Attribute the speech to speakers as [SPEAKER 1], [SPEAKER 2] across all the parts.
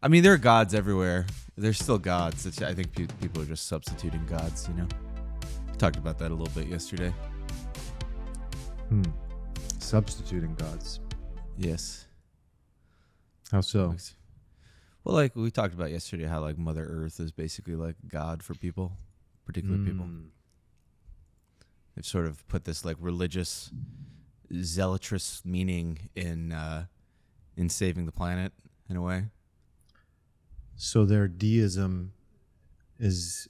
[SPEAKER 1] I mean, there are gods everywhere. There's still gods. I think people are just substituting gods, you know? Talked about that a little bit yesterday.
[SPEAKER 2] Substituting gods.
[SPEAKER 1] Yes.
[SPEAKER 2] How so?
[SPEAKER 1] Well, like we talked about yesterday, how like Mother Earth is basically like God for people, particular people. They've sort of put this like religious, zealotous meaning in saving the planet in a way.
[SPEAKER 2] So their deism is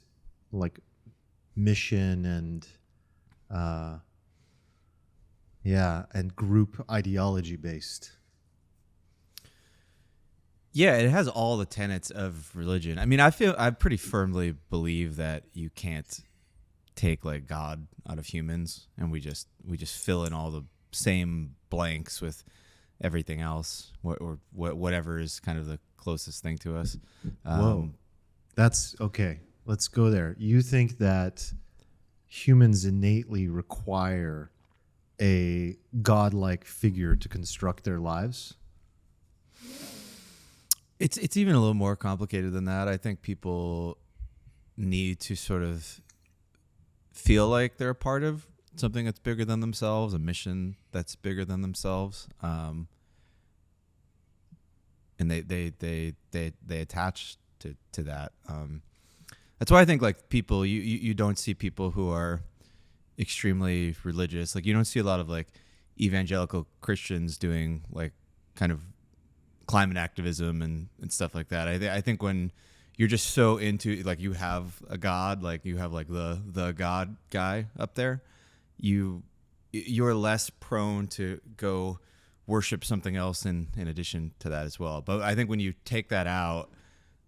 [SPEAKER 2] like mission and and group ideology based.
[SPEAKER 1] Yeah, it has all the tenets of religion. I mean, I pretty firmly believe that you can't take like God out of humans, and we just fill in all the same blanks with everything else, or whatever is kind of the closest thing to us.
[SPEAKER 2] Whoa, that's okay. Let's go there. You think that humans innately require a godlike figure to construct their lives?
[SPEAKER 1] It's even a little more complicated than that. I think people need to sort of feel like they're a part of something that's bigger than themselves, a mission that's bigger than themselves, and they attach to that. That's why I think like people, you don't see people who are extremely religious. Like you don't see a lot of like evangelical Christians doing like kind of climate activism and stuff like that. I think when you're just so into like you have a god, like you have like the god guy up there, you're less prone to go worship something else in addition to that as well. But I think when you take that out,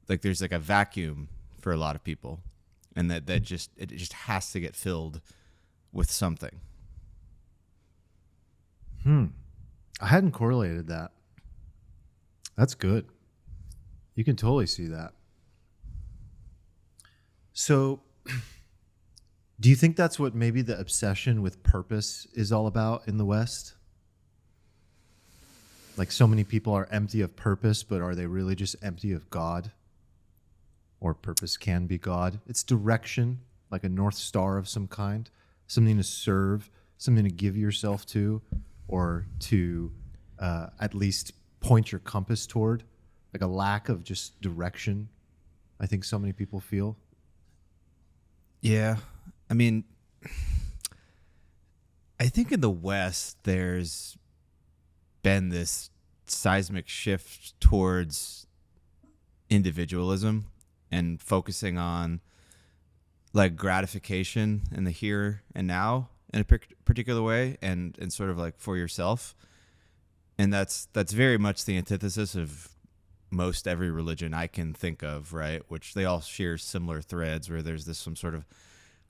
[SPEAKER 1] like there's like a vacuum for a lot of people, and that just has to get filled with something.
[SPEAKER 2] I hadn't correlated that. That's good. You can totally see that. So, do you think that's what maybe the obsession with purpose is all about in the West? Like so many people are empty of purpose, but are they really just empty of God? Or purpose can be God. It's direction, like a North Star of some kind, something to serve, something to give yourself to, or to at least point your compass toward, like a lack of just direction. I think so many people feel.
[SPEAKER 1] Yeah. I mean, I think in the West, there's been this seismic shift towards individualism and focusing on like gratification in the here and now in a particular way, and sort of like for yourself. And that's very much the antithesis of most every religion I can think of, right? Which they all share similar threads where there's some sort of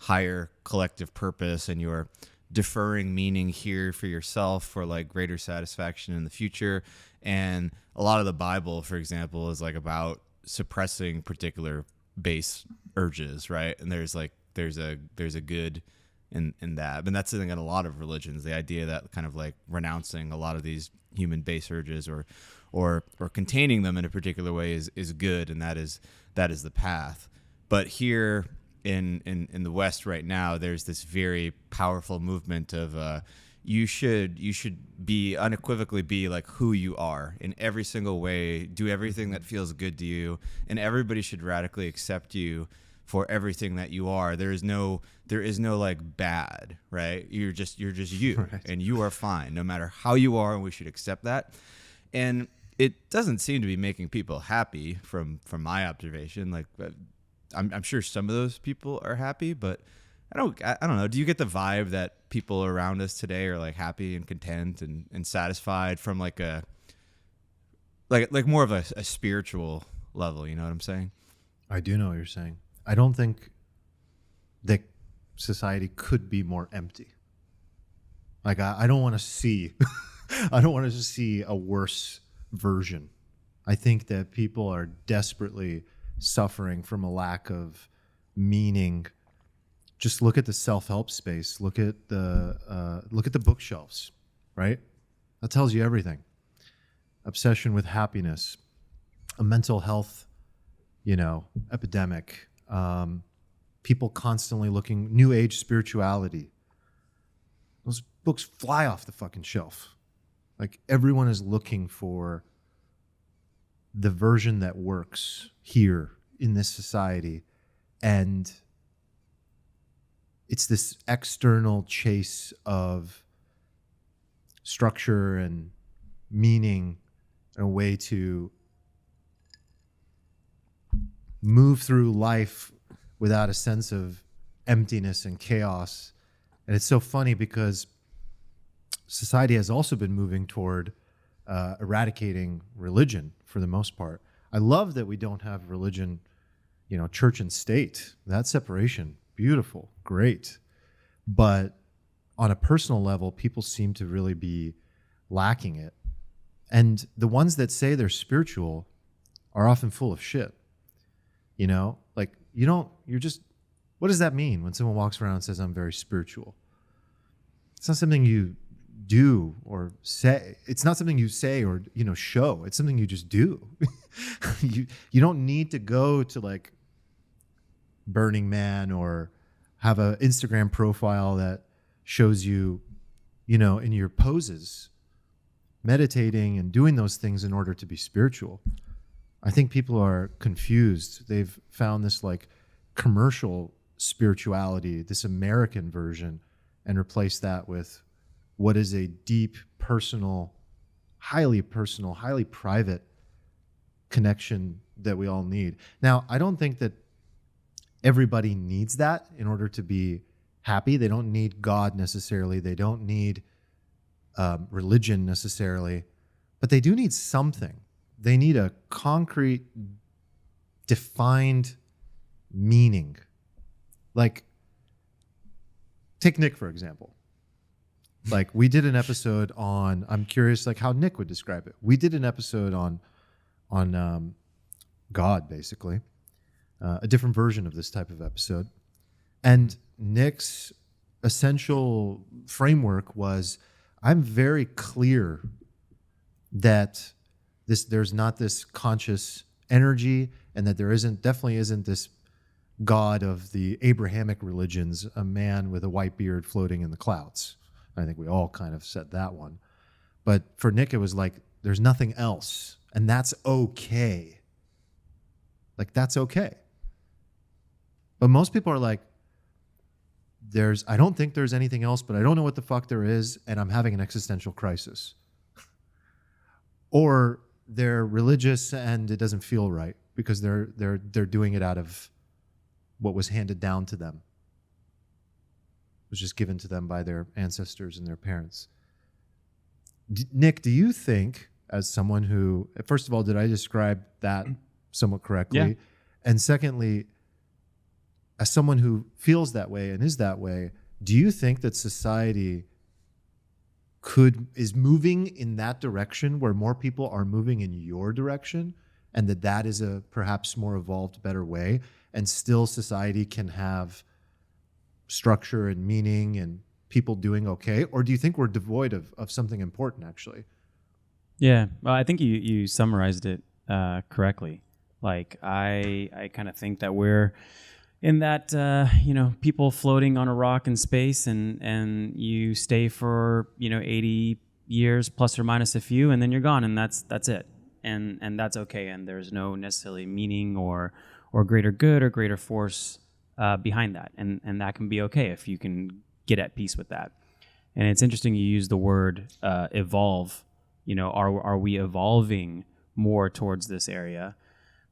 [SPEAKER 1] higher collective purpose, and you're deferring meaning here for yourself for like greater satisfaction in the future. And a lot of the Bible, for example, is like about suppressing particular base urges, right? And there's a good in that. And that's the thing in a lot of religions, the idea that kind of like renouncing a lot of these human base urges or containing them in a particular way is good, and that is the path. But here in the West right now, there's this very powerful movement of you should be unequivocally be like who you are in every single way, do everything that feels good to you, and everybody should radically accept you for everything that you are. There is no like bad, right? You're just you, right. And you are fine no matter how you are, and we should accept that. And it doesn't seem to be making people happy from my observation. Like I'm sure some of those people are happy, but I don't know. Do you get the vibe that people around us today are like happy and content and satisfied from like a like more of a spiritual level? You know what I'm saying?
[SPEAKER 2] I do know what you're saying. I don't think that society could be more empty. Like I don't want to see I don't want to see a worse version. I think that people are desperately suffering from a lack of meaning. Just look at the self-help space. Look at the bookshelves, right? That tells you everything. Obsession with happiness, a mental health, epidemic. People constantly looking, new age spirituality. Those books fly off the fucking shelf. Like everyone is looking for the version that works here in this society. And it's this external chase of structure and meaning, a way to move through life without a sense of emptiness and chaos. And it's so funny because society has also been moving toward eradicating religion for the most part. I love that we don't have religion, church and state. That separation, beautiful, great. But on a personal level, people seem to really be lacking it. And the ones that say they're spiritual are often full of shit. What does that mean when someone walks around and says, I'm very spiritual? It's not something you do or say. It's not something you say or, show. It's something you just do. You don't need to go to like Burning Man or have an Instagram profile that shows you, in your poses, meditating and doing those things in order to be spiritual. I think people are confused. They've found this like commercial spirituality, this American version, and replaced that with what is a deep, personal, highly private connection that we all need. Now, I don't think that everybody needs that in order to be happy. They don't need God necessarily. They don't need religion necessarily, but they do need something. They need a concrete, defined meaning. Like, take Nick, for example. Like, we did an episode on, I'm curious, like, how Nick would describe it. We did an episode on God, basically. A different version of this type of episode. And Nick's essential framework was, I'm very clear that there's not this conscious energy, and that there definitely isn't this God of the Abrahamic religions, a man with a white beard floating in the clouds. I think we all kind of said that one. But for Nick, it was like, there's nothing else, and that's okay. Like, that's okay. But most people are like, I don't think there's anything else, but I don't know what the fuck there is, and I'm having an existential crisis. Or they're religious and it doesn't feel right because they're doing it out of what was handed down to them. It was just given to them by their ancestors and their parents. Nick, do you think, as someone who, first of all, did I describe that somewhat correctly?
[SPEAKER 3] Yeah.
[SPEAKER 2] And secondly, as someone who feels that way and is that way, do you think that society is moving in that direction, where more people are moving in your direction, and that is a perhaps more evolved, better way, and still society can have structure and meaning and people doing okay? Or do you think we're devoid of something important, actually?
[SPEAKER 3] Yeah, well, I think you summarized it correctly. Like, I kind of think that we're in that, people floating on a rock in space, and you stay for 80 years plus or minus a few, and then you're gone, and that's it, and that's okay, and there's no necessarily meaning or greater good or greater force behind that, and that can be okay if you can get at peace with that. And it's interesting you use the word evolve. Are we evolving more towards this area?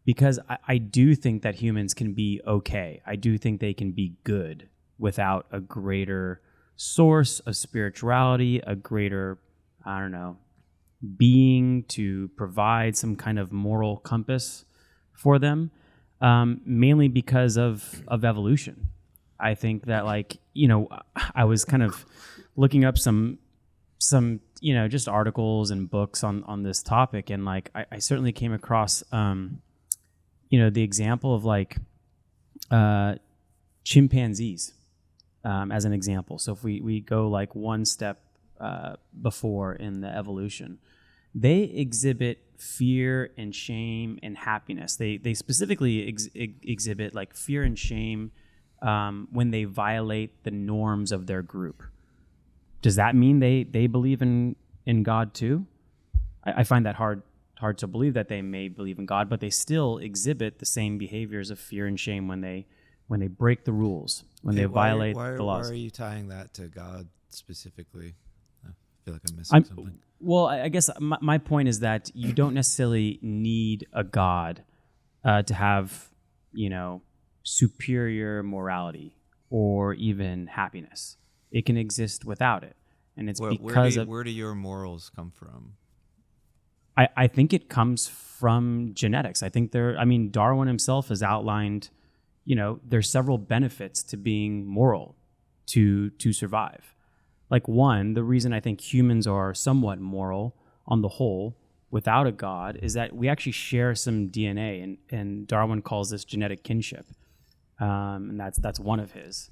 [SPEAKER 3] Because I do think that humans can be okay. I do think they can be good without a greater source of spirituality, a greater, being to provide some kind of moral compass for them, mainly because of evolution. I think that, I was kind of looking up some just articles and books on this topic, and I certainly came across the example of chimpanzees as an example. So if we go one step before in the evolution, they exhibit fear and shame and happiness. They specifically exhibit like fear and shame when they violate the norms of their group. Does that mean they believe in God too? I find that hard to believe that they may believe in God, but they still exhibit the same behaviors of fear and shame when they break the rules, when they violate the laws.
[SPEAKER 1] Why are you tying that to God specifically? I feel like I'm missing something.
[SPEAKER 3] Well, I guess my point is that you don't necessarily need a God to have, superior morality or even happiness. It can exist without it, and it's
[SPEAKER 1] where do your morals come from?
[SPEAKER 3] I think it comes from genetics. I think Darwin himself has outlined, there's several benefits to being moral to survive. Like one, the reason I think humans are somewhat moral on the whole without a God is that we actually share some DNA, and Darwin calls this genetic kinship. And that's one of his.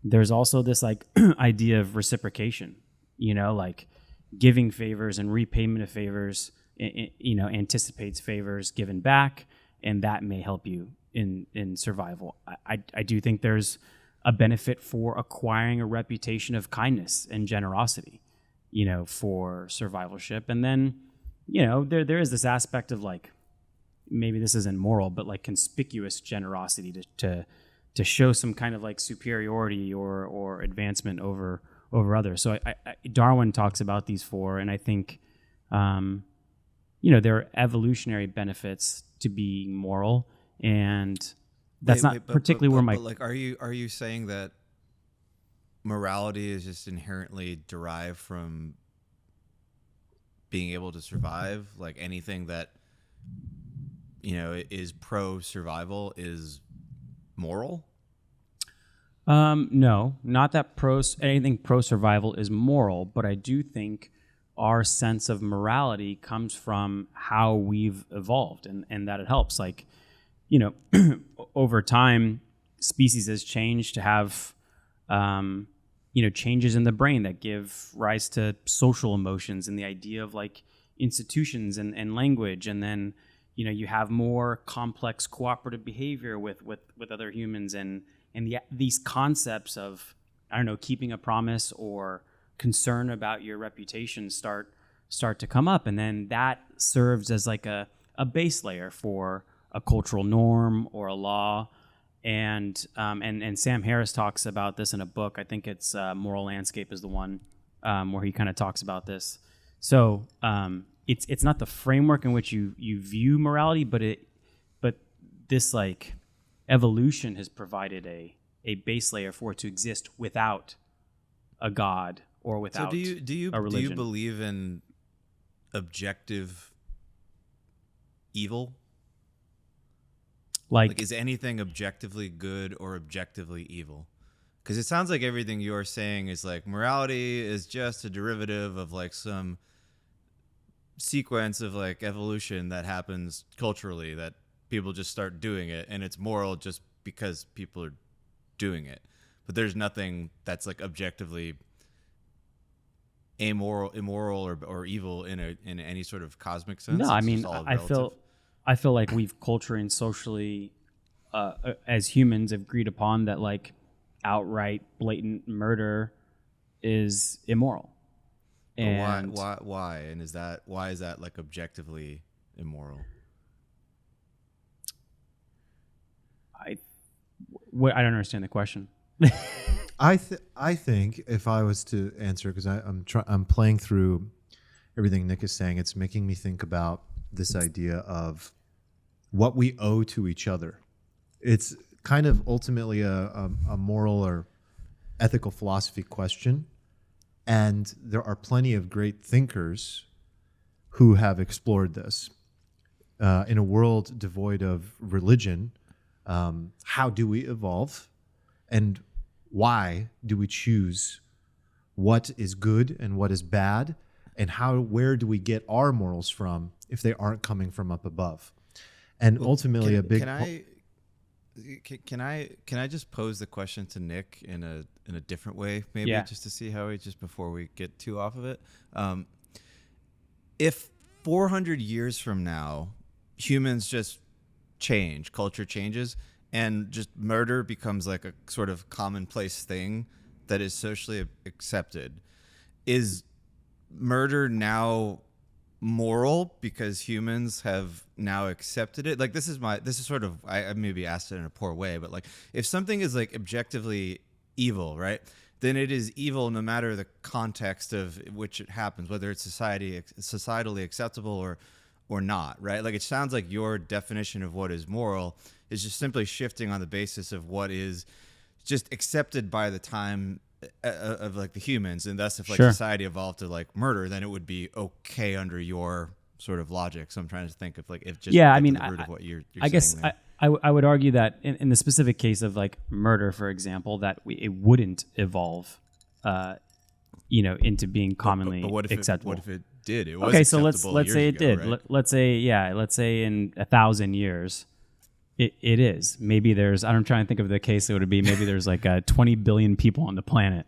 [SPEAKER 3] There's also this like idea of reciprocation, like giving favors and repayment of favors, anticipates favors given back, and that may help you in survival. I do think there's a benefit for acquiring a reputation of kindness and generosity, for survivalship. And then, there is this aspect of like, maybe this isn't moral, but like conspicuous generosity to show some kind of like superiority or advancement over others. So Darwin talks about these four, and I think, there are evolutionary benefits to being moral, and that's particularly where my.
[SPEAKER 1] But like, are you saying that morality is just inherently derived from being able to survive? Like anything that is pro survival is moral?
[SPEAKER 3] No, not that anything pro survival is moral, but I do think our sense of morality comes from how we've evolved, and that it helps. Like, over time, species has changed to have, changes in the brain that give rise to social emotions and the idea of like institutions and language. And then, you have more complex cooperative behavior with other humans, and these concepts of, keeping a promise or concern about your reputation start to come up, and then that serves as like a base layer for a cultural norm or a law. And Sam Harris talks about this in a book. I think it's Moral Landscape is the one where he kind of talks about this. So it's not the framework in which you view morality, but this like evolution has provided a base layer for it to exist without a God or without
[SPEAKER 1] a religion. Do you believe in objective evil? Like, is anything objectively good or objectively evil? Because it sounds like everything you're saying is like morality is just a derivative of like some sequence of like evolution that happens culturally, that people just start doing it, and it's moral just because people are doing it. But there's nothing that's like objectively immoral or evil in any sort of cosmic sense.
[SPEAKER 3] No, I mean, I feel like we've culturally and socially, as humans, have agreed upon that like outright blatant murder is immoral.
[SPEAKER 1] And why? And why is that like objectively immoral?
[SPEAKER 3] I don't understand the question.
[SPEAKER 2] I think if I was to answer, because I'm playing through everything Nick is saying, it's making me think about this idea of what we owe to each other. It's kind of ultimately a moral or ethical philosophy question, and there are plenty of great thinkers who have explored this. In a world devoid of religion, how do we evolve, and why do we choose what is good and what is bad, and where do we get our morals from if they aren't coming from up above? And ultimately,
[SPEAKER 1] can I just pose the question to Nick in a different way, maybe, just to see how before we get too off of it. If 400 years from now, humans just change, culture changes, and just murder becomes like a sort of commonplace thing that is socially accepted. Is murder now moral because humans have now accepted it? Like this is sort of, I maybe asked it in a poor way, but like if something is like objectively evil, right, then it is evil no matter the context of which it happens, whether it's societally acceptable or not, right? Like it sounds like your definition of what is moral is just simply shifting on the basis of what is just accepted by the time of like the humans, and thus if like
[SPEAKER 3] Sure.
[SPEAKER 1] society evolved to like murder, then it would be okay under your sort of logic. So I'm trying to think of like if just
[SPEAKER 3] Yeah,
[SPEAKER 1] get
[SPEAKER 3] I
[SPEAKER 1] to
[SPEAKER 3] mean,
[SPEAKER 1] the root of what you're
[SPEAKER 3] I guess
[SPEAKER 1] saying there.
[SPEAKER 3] I would argue that in the specific case of like murder, for example, that it wouldn't evolve, into being commonly
[SPEAKER 1] but what if
[SPEAKER 3] acceptable.
[SPEAKER 1] what if it did? It was
[SPEAKER 3] Okay, so
[SPEAKER 1] acceptable
[SPEAKER 3] let's
[SPEAKER 1] years
[SPEAKER 3] say it
[SPEAKER 1] ago,
[SPEAKER 3] did.
[SPEAKER 1] right?
[SPEAKER 3] Let's say in 1,000 years, it is. Maybe there's. I'm trying to think of the case. It would be maybe there's like 20 billion people on the planet,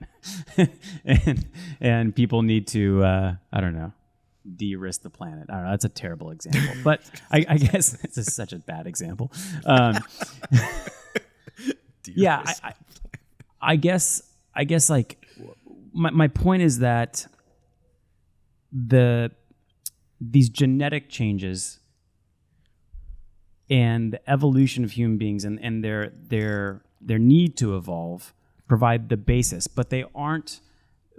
[SPEAKER 3] and people need to I don't know, de-risk the planet. I don't know. That's a terrible example, but I guess it's just such a bad example. Yeah, I guess like my point is that these genetic changes and the evolution of human beings and their need to evolve provide the basis, but they aren't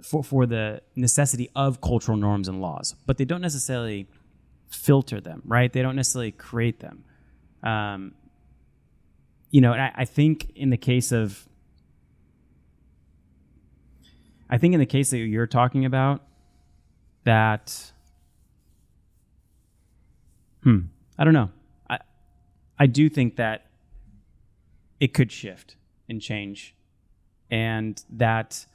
[SPEAKER 3] for the necessity of cultural norms and laws, but they don't necessarily filter them, right? They don't necessarily create them. And I think in the case that you're talking about, that, I don't know. I do think that it could shift and change, and that,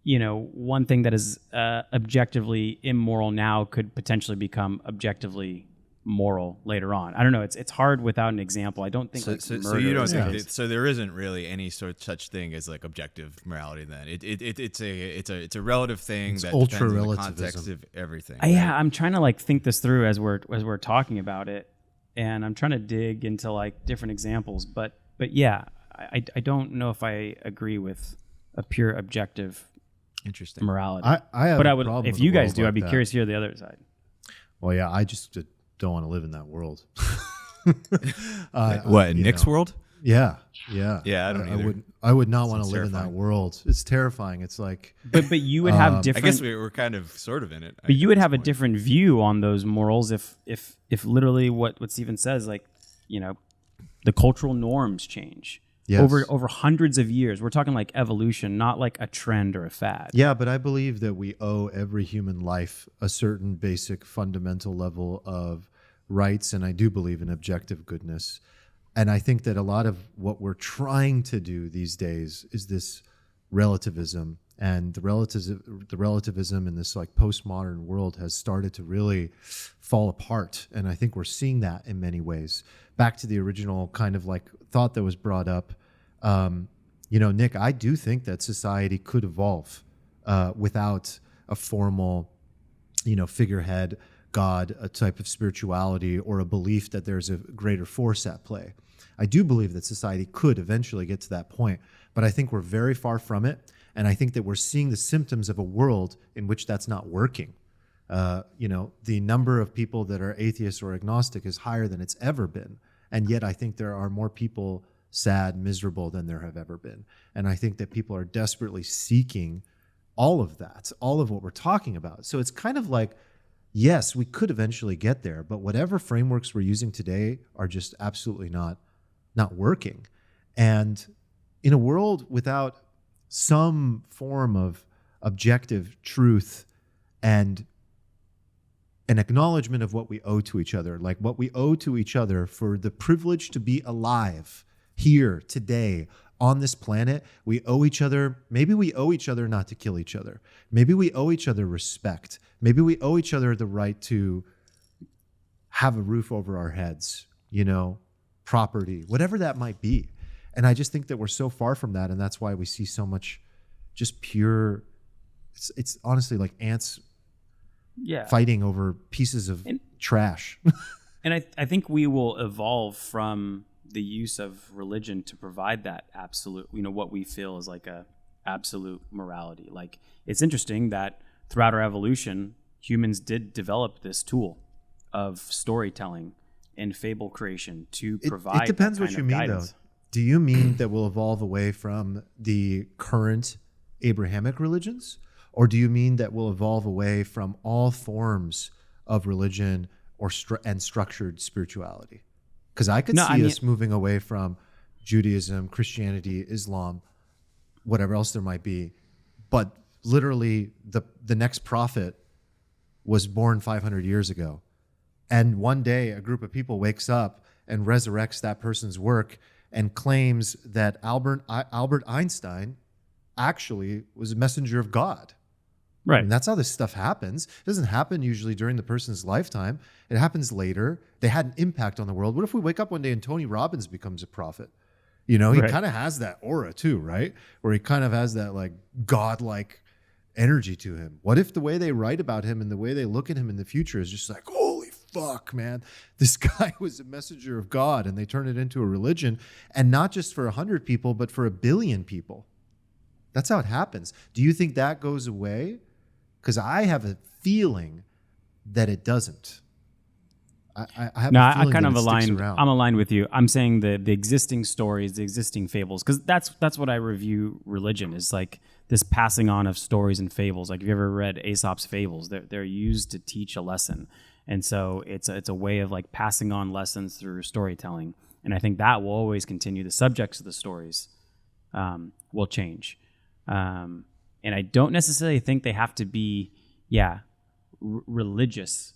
[SPEAKER 3] one thing that is objectively immoral now could potentially become objectively moral later on. I don't know. It's hard without an example. I don't think
[SPEAKER 1] So you don't
[SPEAKER 3] is
[SPEAKER 1] think
[SPEAKER 3] the case.
[SPEAKER 1] so there isn't really any such thing as like objective morality then. It's a relative thing
[SPEAKER 2] It's
[SPEAKER 1] that depends on the
[SPEAKER 2] ultra-relativism.
[SPEAKER 1] context of everything.
[SPEAKER 3] Yeah,
[SPEAKER 1] right?
[SPEAKER 3] I'm trying to like think this through as we're talking about it, and I'm trying to dig into like different examples. But yeah, I don't know if I agree with a pure objective
[SPEAKER 1] Interesting.
[SPEAKER 3] morality.
[SPEAKER 2] I have
[SPEAKER 3] but
[SPEAKER 2] a
[SPEAKER 3] I would,
[SPEAKER 2] problem
[SPEAKER 3] if
[SPEAKER 2] with a
[SPEAKER 3] you guys
[SPEAKER 2] world
[SPEAKER 3] do,
[SPEAKER 2] like
[SPEAKER 3] I'd be
[SPEAKER 2] that.
[SPEAKER 3] curious to hear the other side.
[SPEAKER 2] Well, yeah, I just don't want to live in that world.
[SPEAKER 1] What, in
[SPEAKER 2] you
[SPEAKER 1] Nick's
[SPEAKER 2] know.
[SPEAKER 1] world?
[SPEAKER 2] Yeah.
[SPEAKER 1] Yeah, I don't either.
[SPEAKER 2] I would not want to
[SPEAKER 1] Sounds
[SPEAKER 2] live in that
[SPEAKER 1] terrifying.
[SPEAKER 2] world. It's terrifying. It's like,
[SPEAKER 3] But you would have
[SPEAKER 1] I
[SPEAKER 3] different.
[SPEAKER 1] guess we're kind of sort of in it.
[SPEAKER 3] But you would
[SPEAKER 1] at
[SPEAKER 3] have a
[SPEAKER 1] this point.
[SPEAKER 3] different view on those morals if literally what Stephen says, like, the cultural norms change
[SPEAKER 2] Yes.
[SPEAKER 3] over hundreds of years. We're talking like evolution, not like a trend or a fad.
[SPEAKER 2] yeah, but I believe that we owe every human life a certain basic fundamental level of rights, and I do believe in objective goodness. And I think that a lot of what we're trying to do these days is this relativism, and the relativism in this like postmodern world has started to really fall apart. And I think we're seeing that in many ways. Back to the original kind of like thought that was brought up, Nick, I do think that society could evolve without a formal, figurehead, God, a type of spirituality, or a belief that there's a greater force at play. I do believe that society could eventually get to that point, but I think we're very far from it. And I think that we're seeing the symptoms of a world in which that's not working. The number of people that are atheists or agnostic is higher than it's ever been. And yet I think there are more people sad, miserable than there have ever been. And I think that people are desperately seeking all of that, all of what we're talking about. So it's kind of like, yes, we could eventually get there, but whatever frameworks we're using today are just absolutely not working. And in a world without some form of objective truth and an acknowledgement of what we owe to each other, like what we owe to each other for the privilege to be alive here today on this planet, we owe each other, maybe we owe each other not to kill each other. Maybe we owe each other respect. Maybe we owe each other the right to have a roof over our heads, property, whatever that might be. And I just think that we're so far from that, and that's why we see so much just pure, it's honestly like ants
[SPEAKER 3] Yeah.
[SPEAKER 2] fighting over pieces of trash.
[SPEAKER 3] And I think we will evolve from the use of religion to provide that absolute, what we feel is like a absolute morality. Like, it's interesting that throughout our evolution, humans did develop this tool of storytelling and fable creation to provide.
[SPEAKER 2] It depends
[SPEAKER 3] that
[SPEAKER 2] what
[SPEAKER 3] kind
[SPEAKER 2] you
[SPEAKER 3] of
[SPEAKER 2] mean,
[SPEAKER 3] guidance.
[SPEAKER 2] though. Do you mean that we'll evolve away from the current Abrahamic religions? Or do you mean that we'll evolve away from all forms of religion and structured spirituality? Because I could see us moving away from Judaism, Christianity, Islam, whatever else there might be. But literally, the next prophet was born 500 years ago. And one day, a group of people wakes up and resurrects that person's work and claims that Albert Einstein actually was a messenger of God.
[SPEAKER 3] Right.
[SPEAKER 2] I mean, that's how this stuff happens. It doesn't happen usually during the person's lifetime. It happens later. They had an impact on the world. What if we wake up one day and Tony Robbins becomes a prophet? He
[SPEAKER 3] Right.
[SPEAKER 2] kind of has that aura too, right? Where he kind of has that like godlike energy to him. What if the way they write about him and the way they look at him in the future is just like, holy fuck, man, this guy was a messenger of God, and they turn it into a religion, and not just for 100 people, but for 1 billion people. That's how it happens. Do you think that goes away? Because I have a feeling that it doesn't. I have a
[SPEAKER 3] I
[SPEAKER 2] feeling
[SPEAKER 3] kind
[SPEAKER 2] that
[SPEAKER 3] of
[SPEAKER 2] it sticks
[SPEAKER 3] aligned.
[SPEAKER 2] around.
[SPEAKER 3] I'm aligned with you. I'm saying the existing stories, the existing fables, because that's what I review religion is like this passing on of stories and fables. Like, if you ever read Aesop's fables, they're used to teach a lesson, and so it's a way of like passing on lessons through storytelling. And I think that will always continue. The subjects of the stories will change. And I don't necessarily think they have to be, religious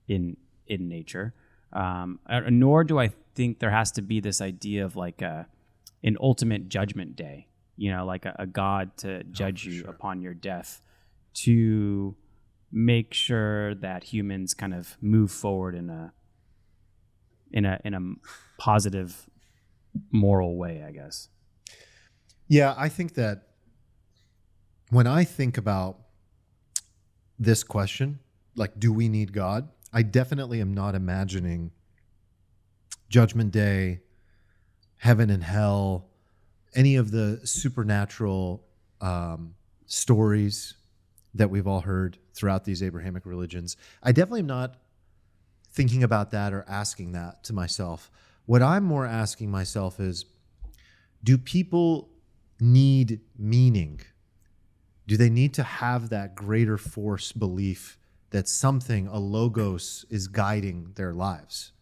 [SPEAKER 3] in nature. Nor do I think there has to be this idea of like an ultimate judgment day, like a God to judge you upon your death, to make sure that humans kind of move forward in a positive, moral way, I guess.
[SPEAKER 2] Yeah, I think that when I think about this question, like, do we need God? I definitely am not imagining Judgment Day, heaven and hell, any of the supernatural stories that we've all heard throughout these Abrahamic religions. I definitely am not thinking about that or asking that to myself. What I'm more asking myself is, do people need meaning? Do they need to have that greater force belief that something, a logos, is guiding their lives?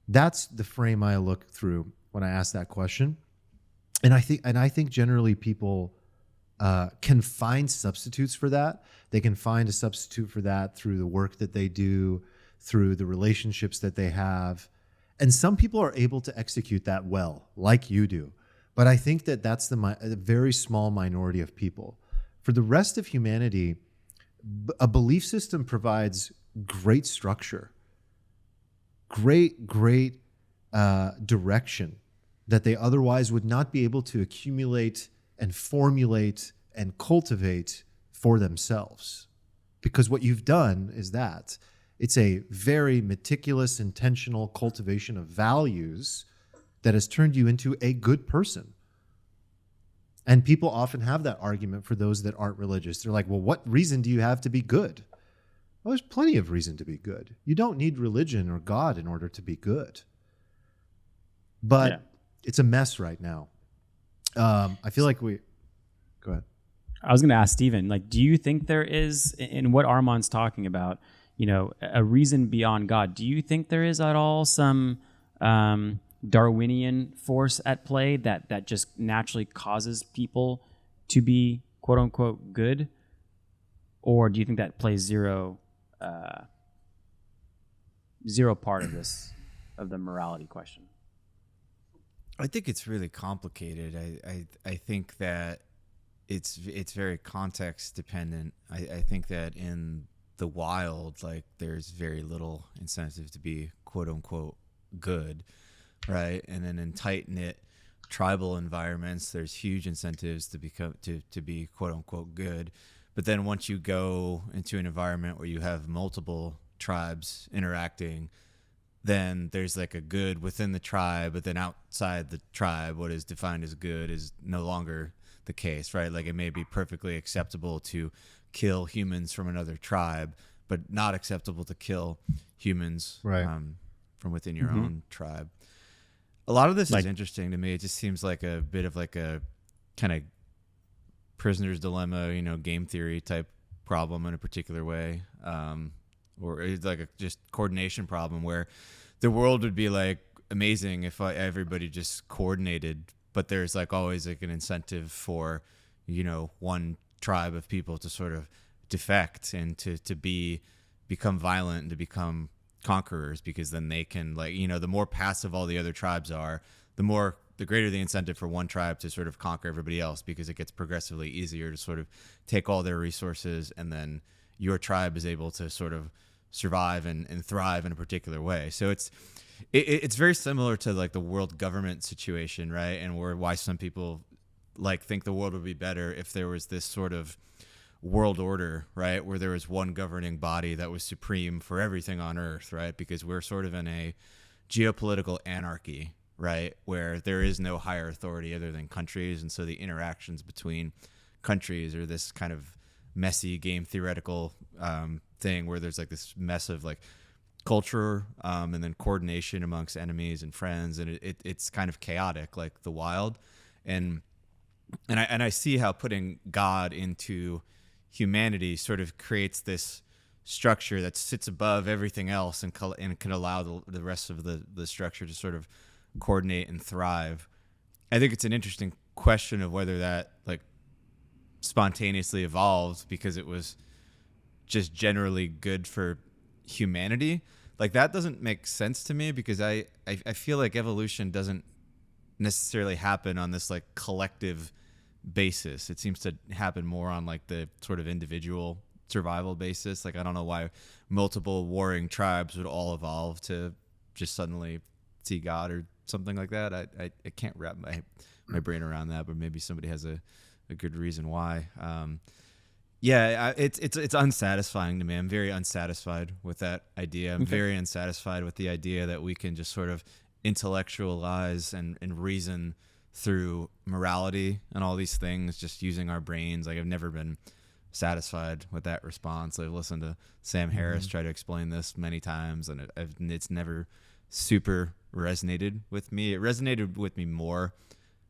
[SPEAKER 2] That's the frame I look through when I ask that question. And I think generally people can find substitutes for that. They can find a substitute for that through the work that they do, through the relationships that they have. And some people are able to execute that well, like you do. But I think that that's a very small minority of people. For the rest of humanity, a belief system provides great structure, great direction that they otherwise would not be able to accumulate and formulate and cultivate for themselves. Because what you've done is that it's a very meticulous, intentional cultivation of values that has turned you into a good person. And people often have that argument for those that aren't religious. They're like, well, what reason do you have to be good? Well, there's plenty of reason to be good. You don't need religion or God in order to be good. But it's a mess right now. I feel like go ahead.
[SPEAKER 3] I was going to ask Stephen, like, do you think there is, in what Arman's talking about, a reason beyond God? Do you think there is at all some Darwinian force at play that just naturally causes people to be quote unquote good? Or do you think that plays zero part of the morality question?
[SPEAKER 1] I think it's really complicated. I think that it's very context dependent. I think that in the wild, like, there's very little incentive to be quote unquote good, right? And then in tight knit tribal environments, there's huge incentives to be quote unquote good. But then once you go into an environment where you have multiple tribes interacting, then there's like a good within the tribe, but then outside the tribe, what is defined as good is no longer the case, right? Like it may be perfectly acceptable to kill humans from another tribe, but not acceptable to kill humans
[SPEAKER 2] Right.
[SPEAKER 1] from within your own tribe. A lot of this
[SPEAKER 3] Like-
[SPEAKER 1] is interesting to me. It just seems like a bit of like a kind of prisoner's dilemma, game theory type problem in a particular way. Or it's like a just coordination problem where the world would be like amazing if everybody just coordinated, but there's like always like an incentive for, one tribe of people to sort of defect and to become violent and to become conquerors, because then they can the more passive all the other tribes are, the greater the incentive for one tribe to sort of conquer everybody else, because it gets progressively easier to sort of take all their resources, and then your tribe is able to sort of survive and thrive in a particular way. So it's very similar to like the world government situation, right? And why some people think the world would be better if there was this sort of world order, right, where there was one governing body that was supreme for everything on earth, right? Because we're sort of in a geopolitical anarchy, right, where there is no higher authority other than countries, and so the interactions between countries are this kind of messy game theoretical thing where there's like this mess of like culture and then coordination amongst enemies and friends, and it's kind of chaotic, like the wild. And I see how putting God into humanity sort of creates this structure that sits above everything else and can allow the rest of the structure to sort of coordinate and thrive. I think it's an interesting question of whether that like spontaneously evolved because it was just generally good for humanity. Like that doesn't make sense to me, because I feel like evolution doesn't necessarily happen on this like collective basis. It seems to happen more on like the sort of individual survival basis. Like I don't know why multiple warring tribes would all evolve to just suddenly see God or something like that. I can't wrap my brain around that, but maybe somebody has a good reason why. It's unsatisfying to me. I'm very unsatisfied with that idea. I'm very unsatisfied with the idea that we can just sort of intellectualize and reason through morality and all these things just using our brains. Like I've never been satisfied with that response. I've listened to Sam Harris try to explain this many times, and it's never super resonated with me. It resonated with me more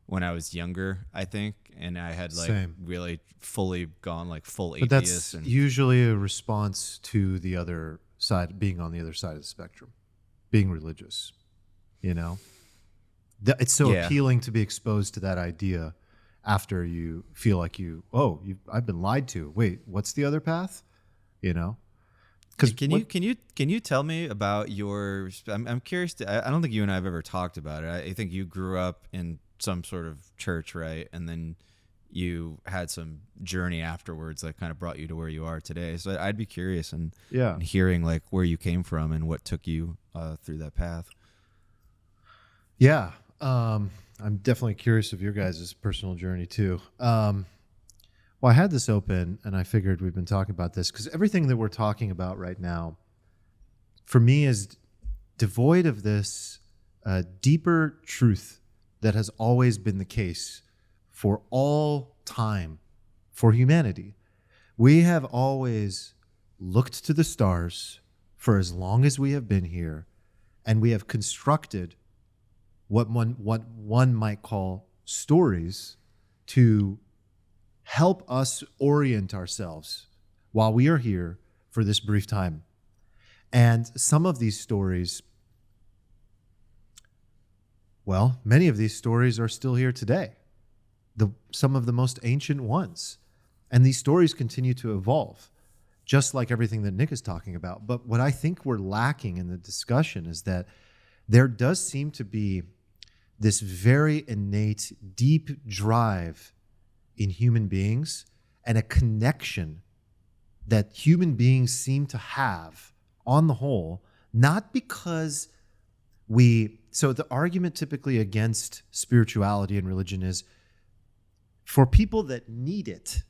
[SPEAKER 1] when I was younger, I think, and I had like
[SPEAKER 2] Same.
[SPEAKER 1] really fully gone like full
[SPEAKER 2] But
[SPEAKER 1] atheist.
[SPEAKER 2] that's usually a response to the other side, being on the other side of the spectrum, being religious. It's so appealing to be exposed to that idea after you feel like I've been lied to. Wait, what's the other path?
[SPEAKER 1] Can you tell me about your? I'm curious. I don't think you and I have ever talked about it. I think you grew up in some sort of church, right? And then you had some journey afterwards that kind of brought you to where you are today. So I'd be curious in hearing like where you came from and what took you through that path.
[SPEAKER 2] Yeah. I'm definitely curious of your guys' personal journey too. Well, I had this open and I figured we've been talking about this because everything that we're talking about right now, for me, is devoid of this deeper truth that has always been the case for all time for humanity. We have always looked to the stars for as long as we have been here, and we have constructed what one might call stories to help us orient ourselves while we are here for this brief time. And some of these stories, well, many of these stories are still here today, some of the most ancient ones. And these stories continue to evolve, just like everything that Nick is talking about. But what I think we're lacking in the discussion is that there does seem to be this very innate, deep drive in human beings and a connection that human beings seem to have on the whole, not because so the argument typically against spirituality and religion is for people that need it,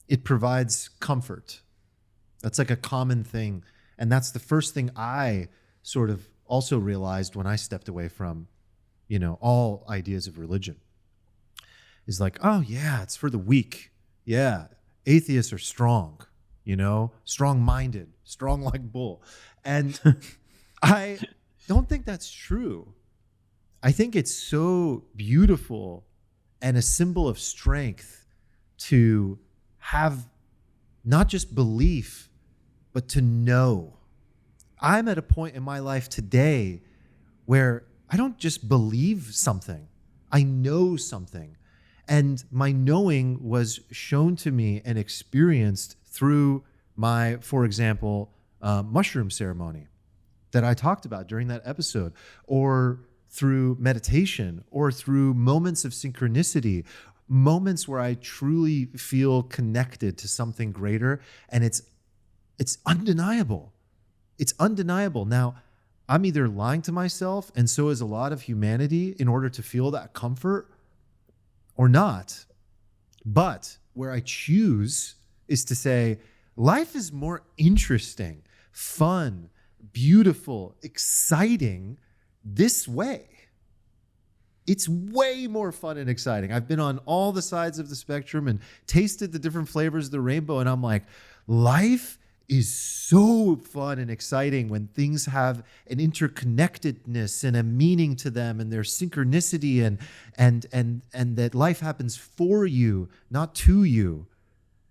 [SPEAKER 2] it provides comfort. That's like a common thing. And that's the first thing I sort of also realized when I stepped away from, all ideas of religion. Is like, oh yeah, it's for the weak. Yeah, atheists are strong, strong-minded, strong like bull. And I don't think that's true. I think it's so beautiful and a symbol of strength to have not just belief, but to know. I'm at a point in my life today where I don't just believe something, I know something. And my knowing was shown to me and experienced through my, for example, mushroom ceremony that I talked about during that episode, or through meditation, or through moments of synchronicity, moments where I truly feel connected to something greater. And it's undeniable. It's undeniable. Now, I'm either lying to myself, and so is a lot of humanity, in order to feel that comfort, or not. But where I choose is to say, life is more interesting, fun, beautiful, exciting this way. It's way more fun and exciting. I've been on all the sides of the spectrum and tasted the different flavors of the rainbow, and I'm like, life is so fun and exciting when things have an interconnectedness and a meaning to them, and there's synchronicity, and that life happens for you, not to you,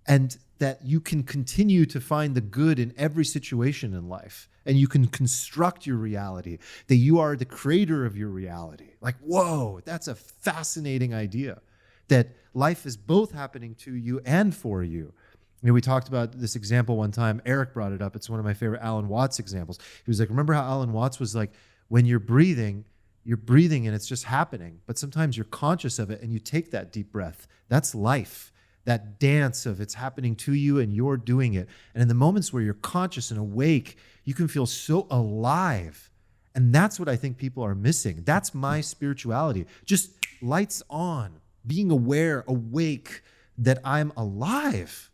[SPEAKER 2] and that you can continue to find the good in every situation in life, and you can construct your reality, that you are the creator of your reality. Like, whoa, that's a fascinating idea, that life is both happening to you and for you. We talked about this example one time. Eric brought it up. It's one of my favorite Alan Watts examples. He was like, remember how Alan Watts was like, when you're breathing and it's just happening, but sometimes you're conscious of it and you take that deep breath. That's life, that dance of it's happening to you and you're doing it. And in the moments where you're conscious and awake, you can feel so alive. And that's what I think people are missing. That's my spirituality. Just lights on, being aware, awake, that I'm alive.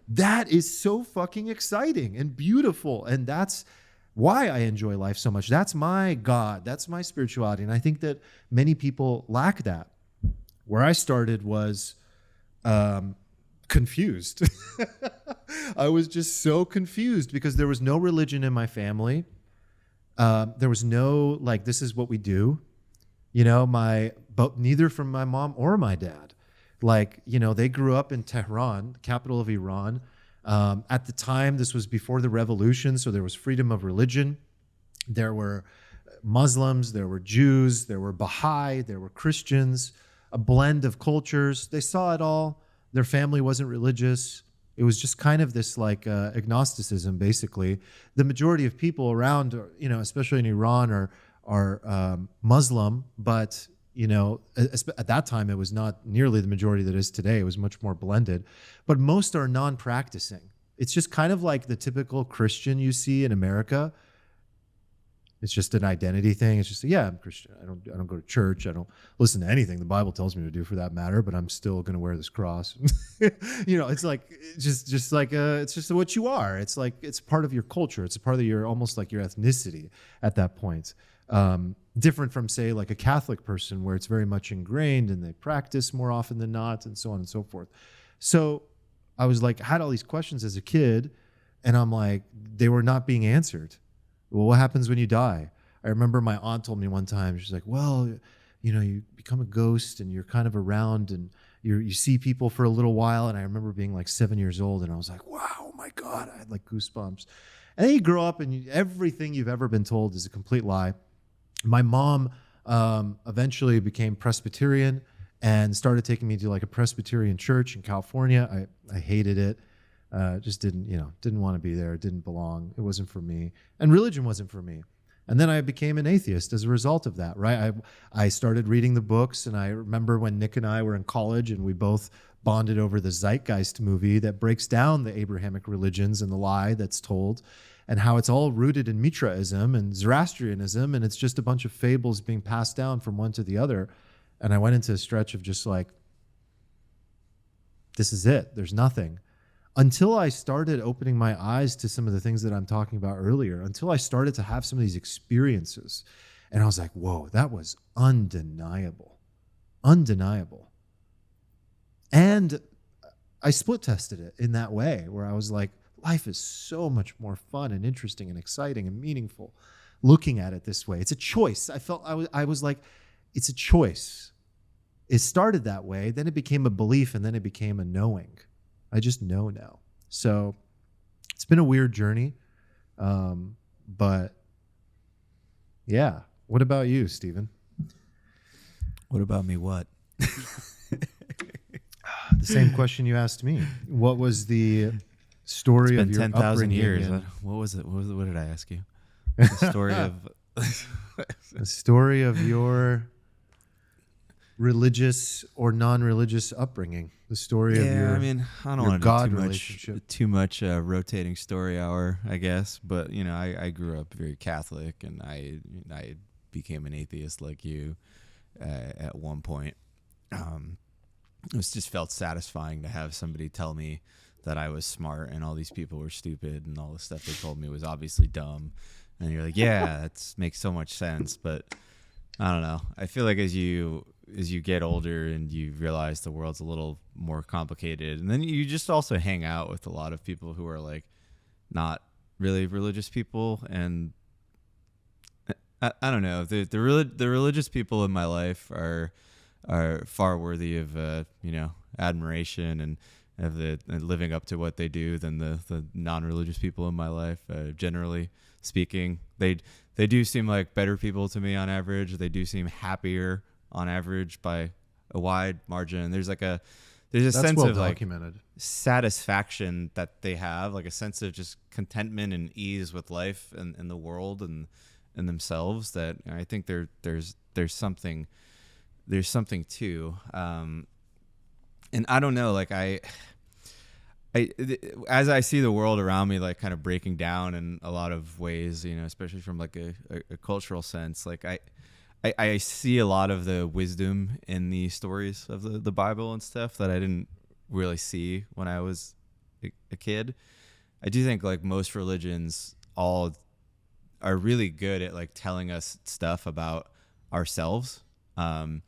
[SPEAKER 2] That is so fucking exciting and beautiful. And that's why I enjoy life so much. That's my God. That's my spirituality. And I think that many people lack that. Where I started was confused. I was just so confused because there was no religion in my family. There was no, like, this is what we do. But neither from my mom or my dad. Like, they grew up in Tehran, the capital of Iran. At the time, this was before the revolution, so there was freedom of religion. There were Muslims, there were Jews, there were Baha'i, there were Christians, a blend of cultures. They saw it all. Their family wasn't religious. It was just kind of this like agnosticism, basically. The majority of people around, especially in Iran, are Muslim, but at that time, it was not nearly the majority that is today. It was much more blended. But most are non-practicing. It's just kind of like the typical Christian you see in America. It's just an identity thing. It's just, yeah, I'm Christian. I don't go to church. I don't listen to anything the Bible tells me to do, for that matter. But I'm still going to wear this cross. It's like it's just what you are. It's like it's part of your culture. It's a part of your almost like your ethnicity at that point. Different from, say, like a Catholic person where it's very much ingrained and they practice more often than not, and so on and so forth. So I was like, had all these questions as a kid, and I'm like, they were not being answered. Well, what happens when you die? I remember my aunt told me one time, she's like, well, you become a ghost and you're kind of around and you see people for a little while. And I remember being like 7 years old and I was like, wow, oh my God, I had like goosebumps. And then you grow up and everything you've ever been told is a complete lie. My mom eventually became Presbyterian and started taking me to like a Presbyterian church in California. I hated it. Just didn't want to be there. It didn't belong. It wasn't for me. And religion wasn't for me. And then I became an atheist as a result of that, right? I started reading the books, and I remember when Nick and I were in college and we both bonded over the Zeitgeist movie that breaks down the Abrahamic religions and the lie that's told and how it's all rooted in Mitraism and Zoroastrianism, and it's just a bunch of fables being passed down from one to the other. And I went into a stretch of just like, this is it. There's nothing. Until I started opening my eyes to some of the things that I'm talking about earlier, until I started to have some of these experiences. And I was like, whoa, that was undeniable. Undeniable. And I split tested it in that way where I was like, life is so much more fun and interesting and exciting and meaningful looking at it this way. It's a choice. I was like, it's a choice. It started that way, then it became a belief, and then it became a knowing. I just know now. So it's been a weird journey. But yeah. What about you, Stephen?
[SPEAKER 1] What about me? What?
[SPEAKER 2] The same question you asked me. What was the story of your
[SPEAKER 1] 10,000 years.
[SPEAKER 2] and
[SPEAKER 1] What was it? What did I ask you? The story of
[SPEAKER 2] the story of your religious or non-religious upbringing? The story of your
[SPEAKER 1] I mean, I don't
[SPEAKER 2] your
[SPEAKER 1] want
[SPEAKER 2] God
[SPEAKER 1] to do
[SPEAKER 2] relationship.
[SPEAKER 1] too much rotating story hour, I guess. But you know, I grew up very Catholic, and I became an atheist like you at one point. It was just felt satisfying to have somebody tell me that I was smart and all these people were stupid, and all the stuff they told me was obviously dumb. And you're like, yeah, that makes so much sense. But I don't know. I feel like as you get older and you realize the world's a little more complicated, and then you just also hang out with a lot of people who are like not really religious people, and I don't know. The religious people in my life are far worthy of admiration and living up to what they do than the non-religious people in my life. Generally speaking, they do seem like better people to me on average. They do seem happier on average by a wide margin. There's a
[SPEAKER 2] That's
[SPEAKER 1] sense
[SPEAKER 2] well
[SPEAKER 1] of
[SPEAKER 2] documented.
[SPEAKER 1] like satisfaction that they have, like a sense of just contentment and ease with life and the world and themselves that I think there's something to. And I don't know, like as I see the world around me, like kind of breaking down in a lot of ways, you know, especially from like a cultural sense, like I see a lot of the wisdom in the stories of the Bible and stuff that I didn't really see when I was a kid. I do think like most religions all are really good at like telling us stuff about ourselves. And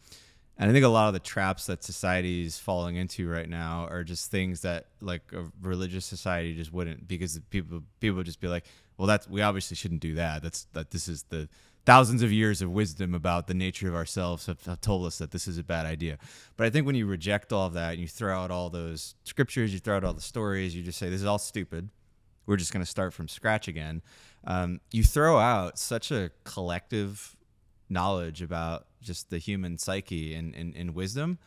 [SPEAKER 1] I think a lot of the traps that society is falling into right now are just things that like a religious society just wouldn't, because people just be like, well, we obviously shouldn't do that. This is the thousands of years of wisdom about the nature of ourselves have told us that this is a bad idea. But I think when you reject all of that and you throw out all those scriptures, you throw out all the stories, you just say, this is all stupid. We're just going to start from scratch again. You throw out such a collective knowledge about just the human psyche and wisdom.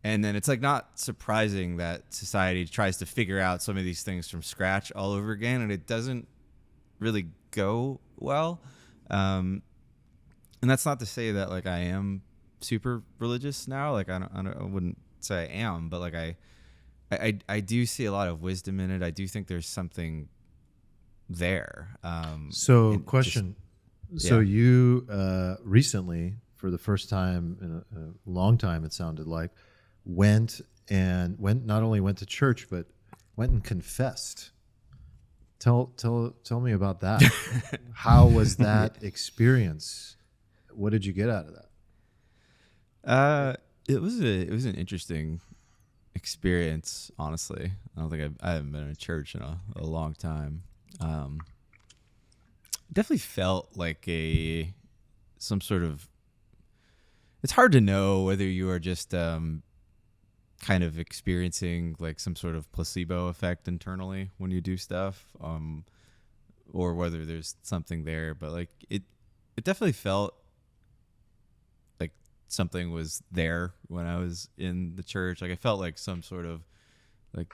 [SPEAKER 1] And then it's like not surprising that society tries to figure out some of these things from scratch all over again. And it doesn't really go well. And that's not to say that like I am super religious now. Like I wouldn't say I am, but like I do see a lot of wisdom in it. I do think there's something there.
[SPEAKER 2] So question. So you recently, for the first time in a long time, it sounded like, went not only went to church, but went and confessed. Tell me about that. How was that experience? What did you get out of that?
[SPEAKER 1] It was an interesting experience, honestly. I don't think I haven't been in a church in a long time. Definitely felt like some sort of, it's hard to know whether you are just kind of experiencing like some sort of placebo effect internally when you do stuff, or whether there's something there. But like it definitely felt like something was there when I was in the church. Like I felt like some sort of like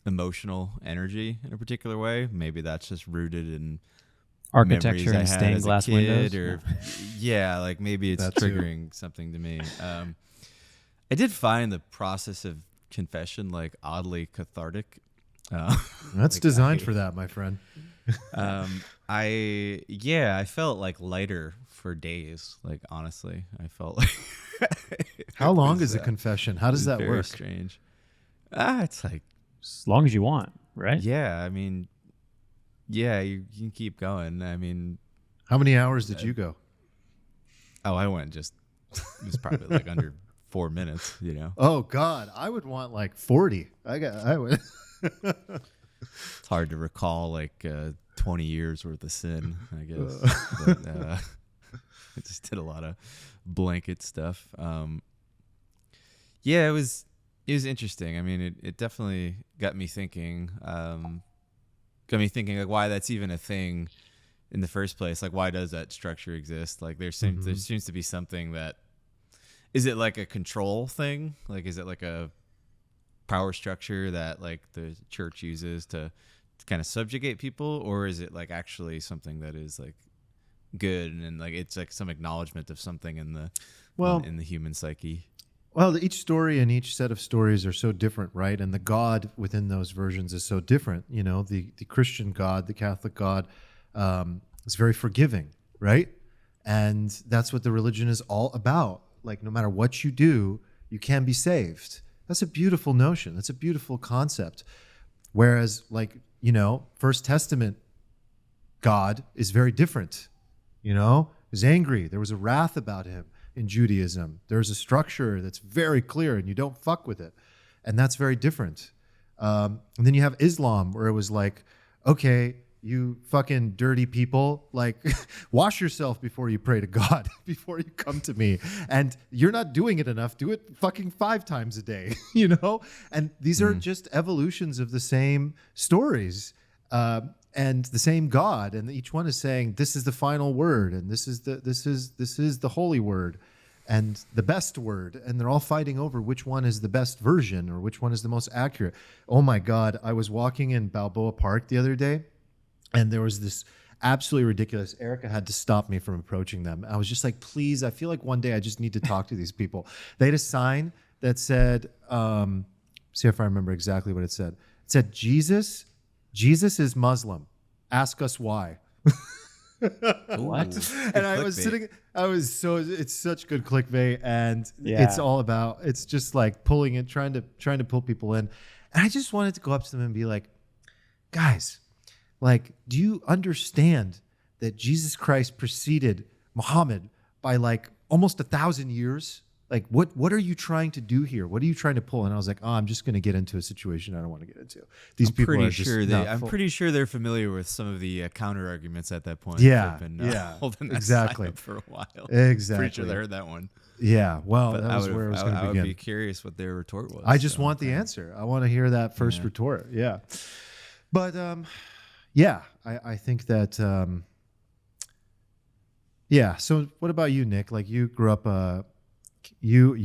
[SPEAKER 1] emotional energy in a particular way. Maybe that's just rooted in
[SPEAKER 3] architecture and stained glass windows,
[SPEAKER 1] or like maybe it's triggering something to me. I did find the process of confession like oddly cathartic.
[SPEAKER 2] That's designed for that, my friend.
[SPEAKER 1] I felt like lighter for days. Like honestly, I felt like.
[SPEAKER 2] How long is a confession? How does that
[SPEAKER 1] very
[SPEAKER 2] work?
[SPEAKER 1] Strange. It's like,
[SPEAKER 3] As long as you want, right?
[SPEAKER 1] yeah, I mean, yeah, you can keep going. I mean,
[SPEAKER 2] How many hours did you go?
[SPEAKER 1] I went just, it was probably like under 4 minutes, you know?
[SPEAKER 2] Oh God, I would want like 40. I would.
[SPEAKER 1] It's hard to recall like 20 years worth of sin, I guess. But I just did a lot of blanket stuff. Yeah, it was interesting. I mean, it definitely got me thinking. Like why that's even a thing in the first place. Like, why does that structure exist? Like, there seems to be something that, is it like a control thing? Like, is it like a power structure that like the church uses to kind of subjugate people, or is it like actually something that is like good and like it's like some acknowledgement of something in the in the human psyche?
[SPEAKER 2] Well, each story and each set of stories are so different, right? And the God within those versions is so different. You know, the Christian God, the Catholic God, is very forgiving, right? And that's what the religion is all about. Like, no matter what you do, you can be saved. That's a beautiful notion. That's a beautiful concept. Whereas, like, you know, First Testament God is very different. You know, he was angry. There was a wrath about him. In Judaism, there's a structure that's very clear and you don't fuck with it. And that's very different. And then you have Islam, where it was like, okay, you fucking dirty people, like wash yourself before you pray to God, before you come to me. And you're not doing it enough. Do it fucking 5 times a day, you know? And these are just evolutions of the same stories. And the same God, and each one is saying, this is the final word, and this is the holy word, and the best word, and they're all fighting over which one is the best version or which one is the most accurate. Oh my God, I was walking in Balboa Park the other day, and there was this absolutely ridiculous. Erica had to stop me from approaching them. I was just like, please, I feel like one day I just need to talk to these people. They had a sign that said, see if I remember exactly what it said. It said, Jesus is Muslim. Ask us why.
[SPEAKER 3] What?
[SPEAKER 2] And I was it's such good clickbait, and it's all about, it's just like pulling in, trying to pull people in. And I just wanted to go up to them and be like, guys, like, do you understand that Jesus Christ preceded Muhammad by like almost 1,000 years? Like, what are you trying to do here? What are you trying to pull? And I was like, I'm just going to get into a situation I don't want to get into. These people are just
[SPEAKER 1] I'm pretty sure they're familiar with some of the counter arguments at that point.
[SPEAKER 2] Yeah,
[SPEAKER 1] They've been holding that
[SPEAKER 2] exactly
[SPEAKER 1] sign up for a while.
[SPEAKER 2] Exactly.
[SPEAKER 1] Pretty sure they heard that one.
[SPEAKER 2] Yeah, well,
[SPEAKER 1] But
[SPEAKER 2] that was where I was going to begin.
[SPEAKER 1] I would be curious what their retort was.
[SPEAKER 2] I just want the answer. I want to hear that first retort. Yeah, but I think that So, what about you, Nick? Like, you grew up. You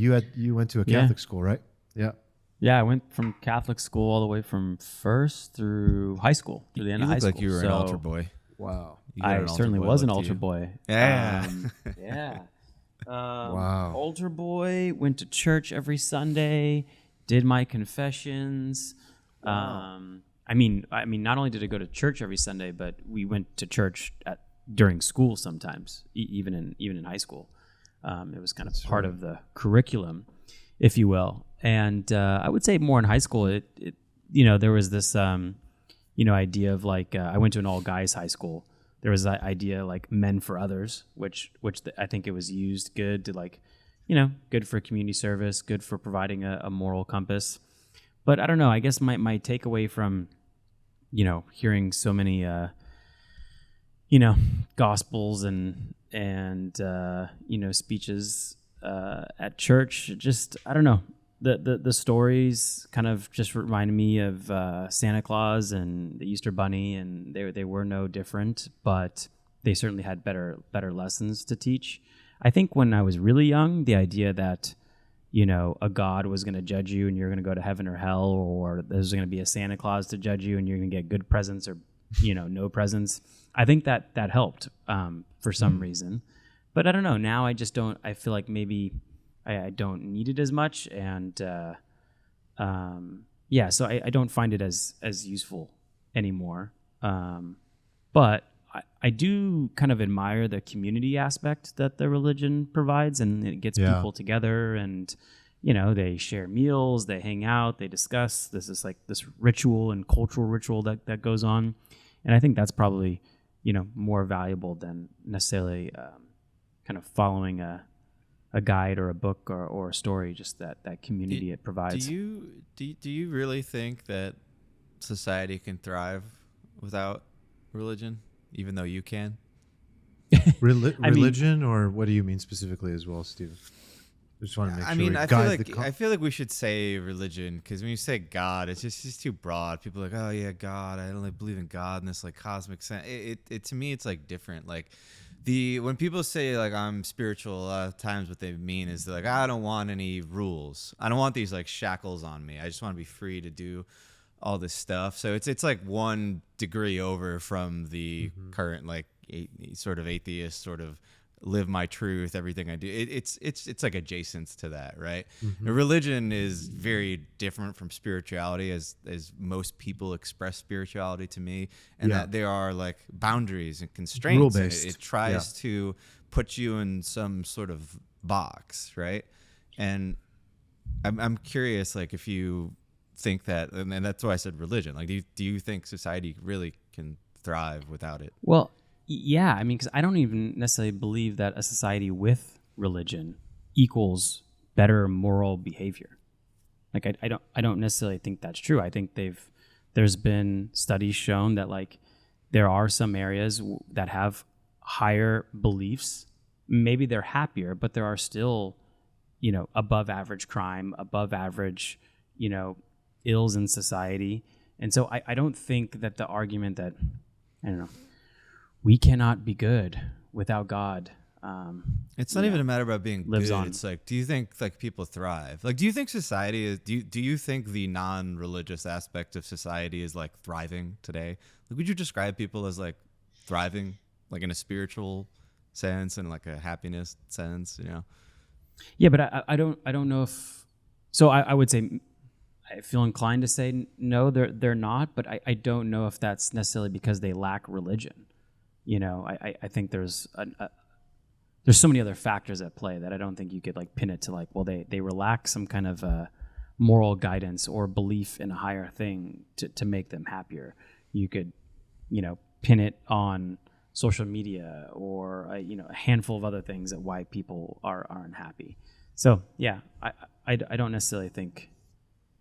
[SPEAKER 2] went to a Catholic school, right? Yeah.
[SPEAKER 3] Yeah, I went from Catholic school all the way from first through high school, through the end of high school.
[SPEAKER 1] You look like you were an altar boy.
[SPEAKER 2] Wow.
[SPEAKER 3] I certainly was an altar boy.
[SPEAKER 1] Yeah.
[SPEAKER 3] Yeah.
[SPEAKER 2] Wow.
[SPEAKER 3] Altar boy, went to church every Sunday, did my confessions.
[SPEAKER 2] Wow.
[SPEAKER 3] I mean, not only did I go to church every Sunday, but we went to church during school sometimes, even in high school. It was kind of part of the curriculum, if you will. And I would say more in high school, it there was this idea of like I went to an all guys high school. There was that idea like men for others, which I think it was used good to like, good for community service, good for providing a moral compass. But I don't know. I guess my takeaway from hearing so many gospels and speeches at church, just I don't know. The stories kind of just reminded me of Santa Claus and the Easter Bunny, and they were no different, but they certainly had better lessons to teach. I think when I was really young, the idea that a God was going to judge you and you're going to go to heaven or hell, or there's going to be a Santa Claus to judge you and you're going to get good presents or no presents. I think that helped for some reason, but I don't know. Now I just don't. I feel like maybe I don't need it as much, and so I don't find it as useful anymore. But I do kind of admire the community aspect that the religion provides, and it gets people together, and they share meals, they hang out, they discuss. This is like this ritual and cultural ritual that goes on. And I think that's probably, more valuable than necessarily kind of following a guide or a book or a story, just that community it provides.
[SPEAKER 1] Do you really think that society can thrive without religion, even though you can?
[SPEAKER 2] Religion, or what do you mean specifically as well, Steve? I just want to make sure.
[SPEAKER 1] I feel like we should say religion, because when you say God, it's just too broad. People are like, oh yeah, God. I don't believe in God in this like cosmic sense. It to me, it's like different. Like when people say like I'm spiritual, a lot of times what they mean is like I don't want any rules. I don't want these like shackles on me. I just want to be free to do all this stuff. So it's like one degree over from the current like sort of atheist sort of live my truth, everything I do. It's like adjacent to that, right? Now, religion is very different from spirituality, as most people express spirituality to me, and that there are like boundaries and constraints.
[SPEAKER 2] Rule-based.
[SPEAKER 1] It tries to put you in some sort of box, right? And I'm curious, like if you think that, and that's why I said religion. Like, do you think society really can thrive without it?
[SPEAKER 3] Well, yeah, I mean, because I don't even necessarily believe that a society with religion equals better moral behavior. Like, I don't necessarily think that's true. I think there's been studies shown that like there are some areas that have higher beliefs. Maybe they're happier, but there are still, above average crime, above average, ills in society. And so I don't think that the argument that, I don't know, we cannot be good without God.
[SPEAKER 1] It's not even a matter about being
[SPEAKER 3] lives
[SPEAKER 1] good.
[SPEAKER 3] on.
[SPEAKER 1] It's like, do you think like people thrive? Like, do you think society is? Do you think the non-religious aspect of society is like thriving today? Like, would you describe people as like thriving, like in a spiritual sense and like a happiness sense?
[SPEAKER 3] Yeah, but I don't know if. So I would say, I feel inclined to say no, they're not. But I don't know if that's necessarily because they lack religion. I think there's so many other factors at play that I don't think you could like pin it to like, well, they relax some kind of moral guidance or belief in a higher thing to make them happier. You could, pin it on social media or a handful of other things that why people are unhappy. So yeah, I don't necessarily think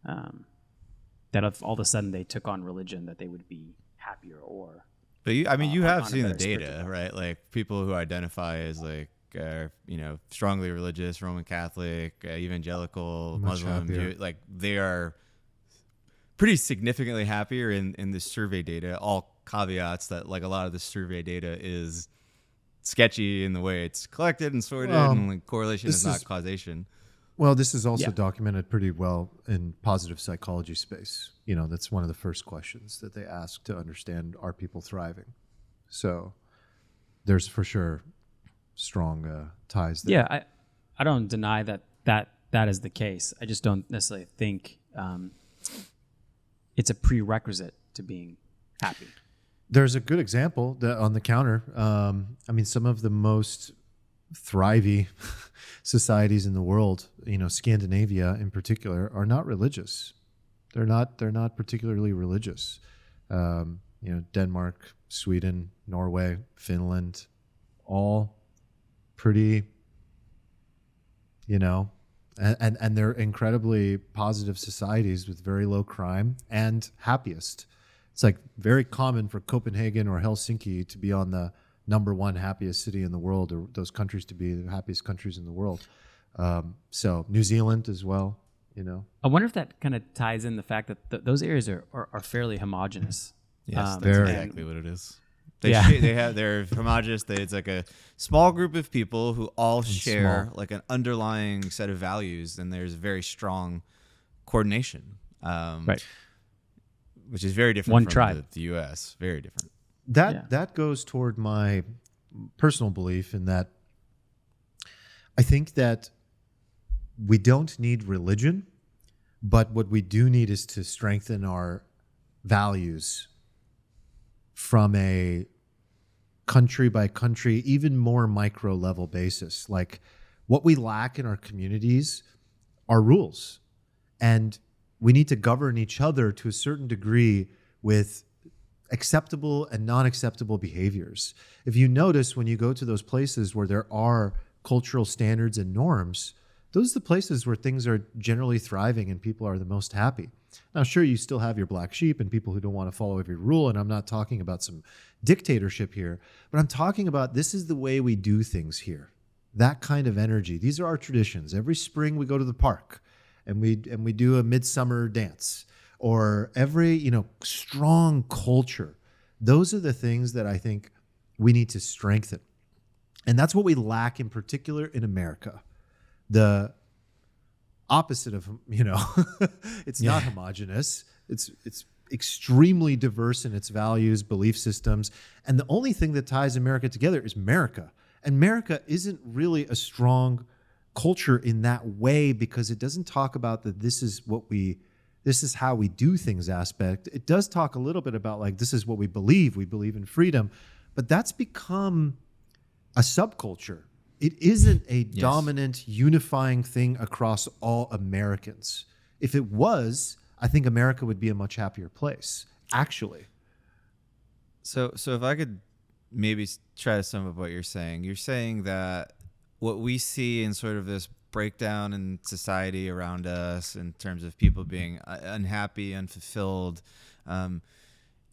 [SPEAKER 3] that if all of a sudden they took on religion that they would be happier or.
[SPEAKER 1] But you have seen the
[SPEAKER 3] better
[SPEAKER 1] data,
[SPEAKER 3] spiritual
[SPEAKER 1] right? Like people who identify as like, strongly religious, Roman Catholic, evangelical,
[SPEAKER 2] Much
[SPEAKER 1] Muslim,
[SPEAKER 2] happier.
[SPEAKER 1] like they are pretty significantly happier in this survey data. All caveats that like a lot of the survey data is sketchy in the way it's collected and sorted, and like correlation is not causation.
[SPEAKER 2] Well, this is also
[SPEAKER 3] Yeah.
[SPEAKER 2] documented pretty well in positive psychology space. That's one of the first questions that they ask to understand, are people thriving? So there's for sure strong ties there.
[SPEAKER 3] Yeah, I don't deny that is the case. I just don't necessarily think it's a prerequisite to being happy.
[SPEAKER 2] There's a good example on the counter. Some of the most thriving societies in the world, Scandinavia in particular, are not religious. They're not particularly religious. Denmark, Sweden, Norway, Finland, all pretty, and they're incredibly positive societies with very low crime and happiest. It's like very common for Copenhagen or Helsinki to be on the number one happiest city in the world, or those countries to be the happiest countries in the world. So New Zealand as well,
[SPEAKER 3] I wonder if that kind of ties in the fact that those areas are fairly homogenous.
[SPEAKER 1] Yes, that's
[SPEAKER 2] very.
[SPEAKER 1] exactly what it is.
[SPEAKER 3] Yeah.
[SPEAKER 1] They're homogenous. It's like a small group of people who all share
[SPEAKER 2] small.
[SPEAKER 1] like an underlying set of values, and there's very strong coordination,
[SPEAKER 3] Right.
[SPEAKER 1] which is very different
[SPEAKER 3] One
[SPEAKER 1] from
[SPEAKER 3] tribe.
[SPEAKER 1] the U.S. Very different.
[SPEAKER 2] That goes toward my personal belief in that I think that we don't need religion, but what we do need is to strengthen our values from a country by country, even more micro level basis. Like what we lack in our communities our rules. And we need to govern each other to a certain degree with acceptable and non-acceptable behaviors. If you notice, when you go to those places where there are cultural standards and norms, those are the places where things are generally thriving and people are the most happy. Now, sure, you still have your black sheep and people who don't want to follow every rule, and I'm not talking about some dictatorship here, but I'm talking about this is the way we do things here. That kind of energy. These are our traditions. Every spring we go to the park and we do a midsummer dance, or every, strong culture. Those are the things that I think we need to strengthen. And that's what we lack in particular in America. The opposite of, it's not homogenous. It's extremely diverse in its values, belief systems. And the only thing that ties America together is America. And America isn't really a strong culture in that way, because it doesn't talk about that this is how we do things aspect. It does talk a little bit about like, this is what we believe. We believe in freedom, but that's become a subculture. It isn't a dominant, unifying thing across all Americans. If it was, I think America would be a much happier place, actually.
[SPEAKER 1] So if I could maybe try to sum up what you're saying that what we see in sort of this breakdown in society around us in terms of people being unhappy, unfulfilled,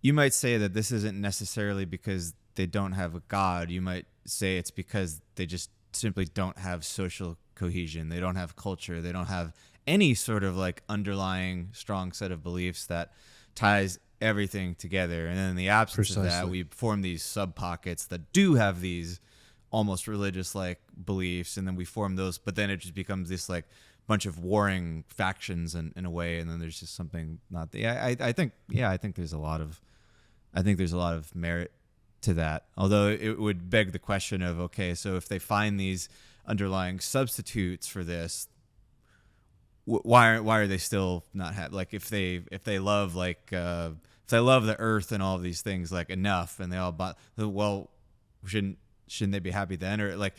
[SPEAKER 1] you might say that this isn't necessarily because they don't have a God. You might say it's because they just simply don't have social cohesion. They don't have culture. They don't have any sort of like underlying strong set of beliefs that ties everything together. And then in the absence of that, we form these sub pockets that do have these almost religious like beliefs, and then we form those, but then it just becomes this like bunch of warring factions in a way, and then there's just something not the I think there's a lot of merit to that, although it would beg the question of, okay, so if they find these underlying substitutes for this, why are they still not happy? Like if they love if they love the earth and all of these things like enough, and they all bought, well, shouldn't they be happy then? Or like,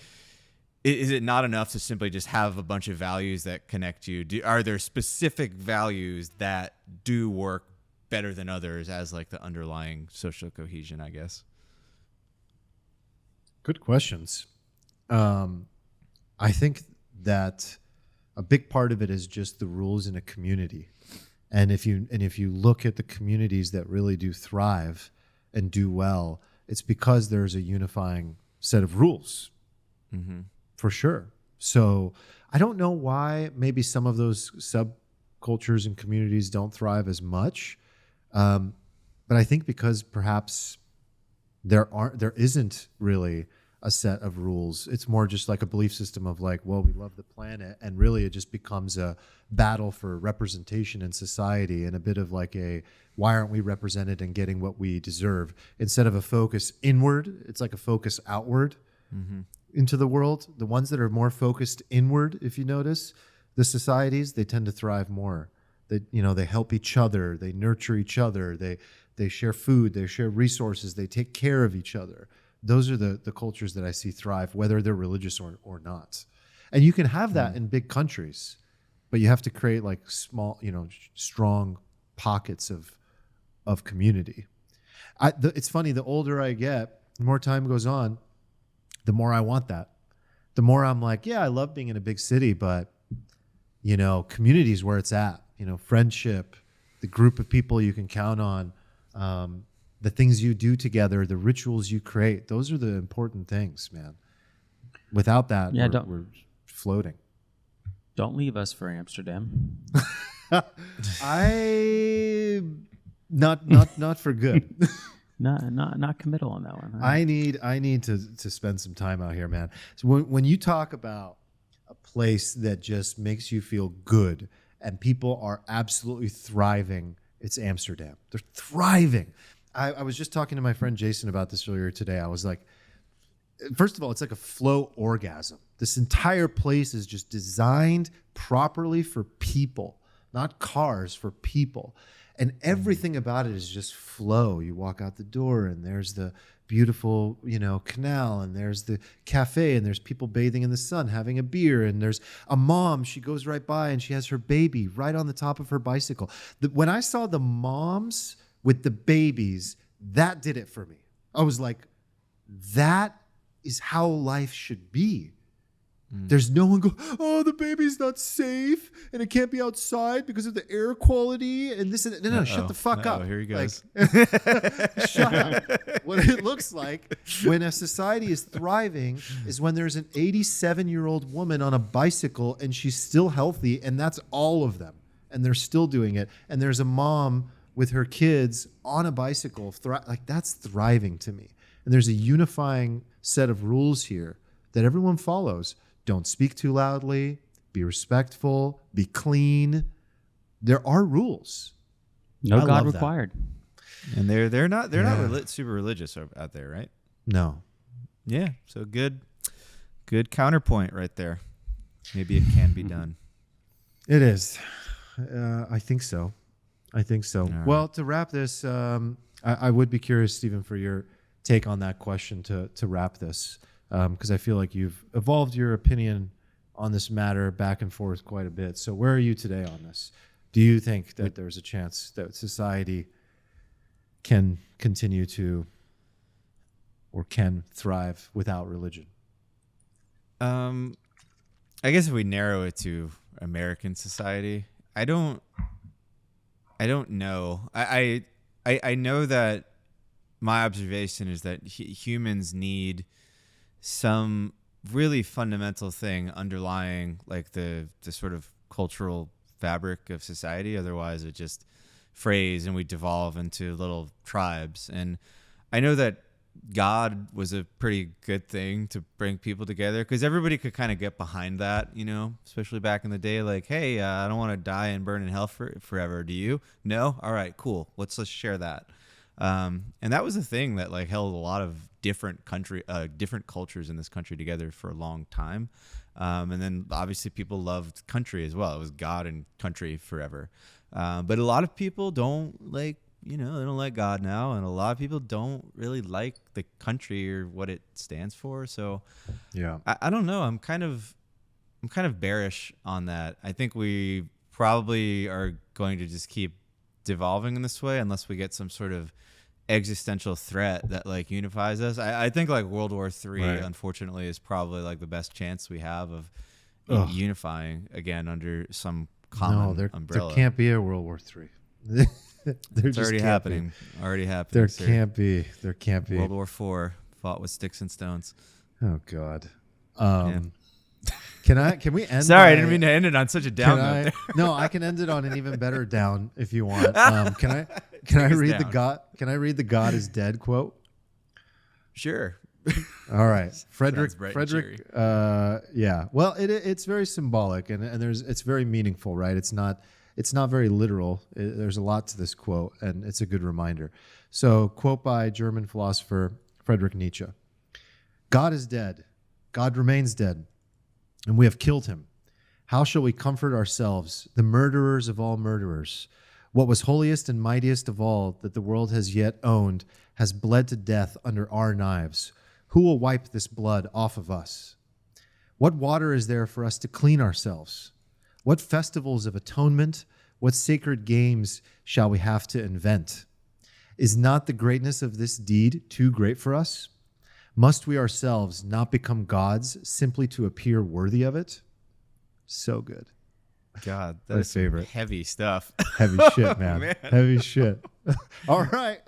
[SPEAKER 1] is it not enough to simply just have a bunch of values that connect you? Are there specific values that do work better than others as like the underlying social cohesion, I guess?
[SPEAKER 2] Good questions. I think that a big part of it is just the rules in a community. And if you look at the communities that really do thrive and do well, it's because there's a unifying set of rules, for sure. So I don't know why maybe some of those subcultures and communities don't thrive as much, but I think because perhaps there isn't really a set of rules. It's more just like a belief system of like, well, we love the planet, and really it just becomes a battle for representation in society, and a bit of like a, why aren't we represented and getting what we deserve? Instead of a focus inward, it's like a focus outward into the world. The ones that are more focused inward, if you notice, the societies, they tend to thrive more. They help each other, they nurture each other, they share food, they share resources, they take care of each other. Those are the cultures that I see thrive, whether they're religious or not. And you can have that in big countries, but you have to create like small, strong pockets of community. It's funny, the older I get, the more time goes on, the more I want that. The more I'm like, yeah, I love being in a big city, but community is where it's at. Friendship, the group of people you can count on, the things you do together, the rituals you create, those are the important things, man. Without that, we're floating.
[SPEAKER 3] Don't leave us for Amsterdam.
[SPEAKER 2] Not for good.
[SPEAKER 3] Not committal on that one. Huh?
[SPEAKER 2] I need to spend some time out here, man. So when you talk about a place that just makes you feel good and people are absolutely thriving, it's Amsterdam. They're thriving. I was just talking to my friend Jason about this earlier today. I was like, first of all, it's like a flow orgasm. This entire place is just designed properly for people, not cars, for people. And everything about it is just flow. You walk out the door and there's the beautiful, canal, and there's the cafe, and there's people bathing in the sun, having a beer, and there's a mom. She goes right by and she has her baby right on the top of her bicycle. When I saw the moms with the babies, that did it for me. I was like, that is how life should be. There's no one go, oh, the baby's not safe and it can't be outside because of the air quality and this and that. No, shut the fuck up.
[SPEAKER 1] Here he goes.
[SPEAKER 2] Shut up. What it looks like when a society is thriving is when there's an 87-year-old woman on a bicycle and she's still healthy, and that's all of them. And they're still doing it. And there's a mom with her kids on a bicycle. That's thriving to me. And there's a unifying set of rules here that everyone follows. Don't speak too loudly. Be respectful. Be clean. There are rules.
[SPEAKER 3] No
[SPEAKER 2] I
[SPEAKER 3] God
[SPEAKER 2] love
[SPEAKER 3] required.
[SPEAKER 1] And they're not super religious out there, right?
[SPEAKER 2] No.
[SPEAKER 1] Yeah. So good counterpoint right there. Maybe it can be done.
[SPEAKER 2] It is. I think so.
[SPEAKER 1] right.
[SPEAKER 2] Well, to wrap this, I would be curious, Stephen, for your take on that question to wrap this, because I feel like you've evolved your opinion on this matter back and forth quite a bit. So where are you today on this? Do you think that there's a chance that society can continue to or can thrive without religion?
[SPEAKER 1] I guess if we narrow it to American society, I don't know. I know that my observation is that humans need some really fundamental thing underlying like the sort of cultural fabric of society. Otherwise it just frays and we devolve into little tribes. And I know that God was a pretty good thing to bring people together because everybody could kind of get behind that, especially back in the day. Like, hey, I don't want to die and burn in hell forever. Do you? No? All right, cool. Let's share that. And that was a thing that like held a lot of different cultures in this country together for a long time. And then obviously people loved country as well. It was God and country forever. But a lot of people don't like, they don't like God now. And a lot of people don't really like the country or what it stands for. So
[SPEAKER 2] Yeah.
[SPEAKER 1] I don't know. I'm kind of bearish on that. I think we probably are going to just keep devolving in this way unless we get some sort of existential threat that like unifies us. I think like World War III,
[SPEAKER 2] Right.
[SPEAKER 1] Unfortunately, is probably like the best chance we have of unifying again under some common umbrella.
[SPEAKER 2] There can't be a World War III.
[SPEAKER 1] It's already happening. Already happening.
[SPEAKER 2] There
[SPEAKER 1] sir.
[SPEAKER 2] can't be. There can't be.
[SPEAKER 1] World War IV fought with sticks and stones.
[SPEAKER 2] Oh God. Can we end?
[SPEAKER 1] Sorry, I didn't mean to end it on such a down note there.
[SPEAKER 2] No, I can end it on an even better down if you want. Can I read the God is dead quote?
[SPEAKER 1] Sure.
[SPEAKER 2] All right.
[SPEAKER 1] Sounds bright and cheery.
[SPEAKER 2] Yeah. Well, it's very symbolic and it's very meaningful, right? It's not very literal. There's a lot to this quote, and it's a good reminder. So, quote by German philosopher Friedrich Nietzsche. God is dead. God remains dead, and we have killed him. How shall we comfort ourselves, the murderers of all murderers? What was holiest and mightiest of all that the world has yet owned has bled to death under our knives. Who will wipe this blood off of us? What water is there for us to clean ourselves? What festivals of atonement, what sacred games shall we have to invent? Is not the greatness of this deed too great for us? Must we ourselves not become gods simply to appear worthy of it? So good.
[SPEAKER 1] God,
[SPEAKER 2] My
[SPEAKER 1] that's
[SPEAKER 2] favorite.
[SPEAKER 1] heavy stuff.
[SPEAKER 2] Heavy shit, man.
[SPEAKER 1] Man.
[SPEAKER 2] Heavy shit. All right.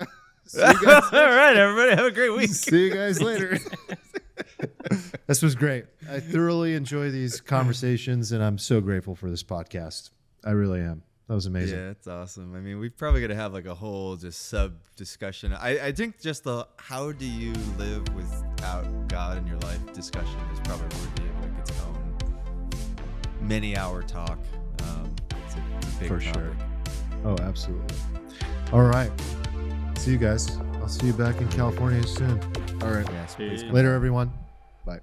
[SPEAKER 2] See you guys.
[SPEAKER 1] All right, everybody, have a great week.
[SPEAKER 2] See you guys later. This was great. I thoroughly enjoy these conversations, and I'm so grateful for this podcast. I really am. That was amazing.
[SPEAKER 1] Yeah, it's awesome. I mean, we're probably going to have like a whole just sub discussion. I think just the how do you live without God in your life discussion is probably worthy of like its own many-hour talk. It's a big
[SPEAKER 2] For
[SPEAKER 1] topic.
[SPEAKER 2] sure. Oh, absolutely. All right. See you guys. I'll see you back in California soon. All right.
[SPEAKER 1] Yes, please come
[SPEAKER 2] Later, everyone. Bye.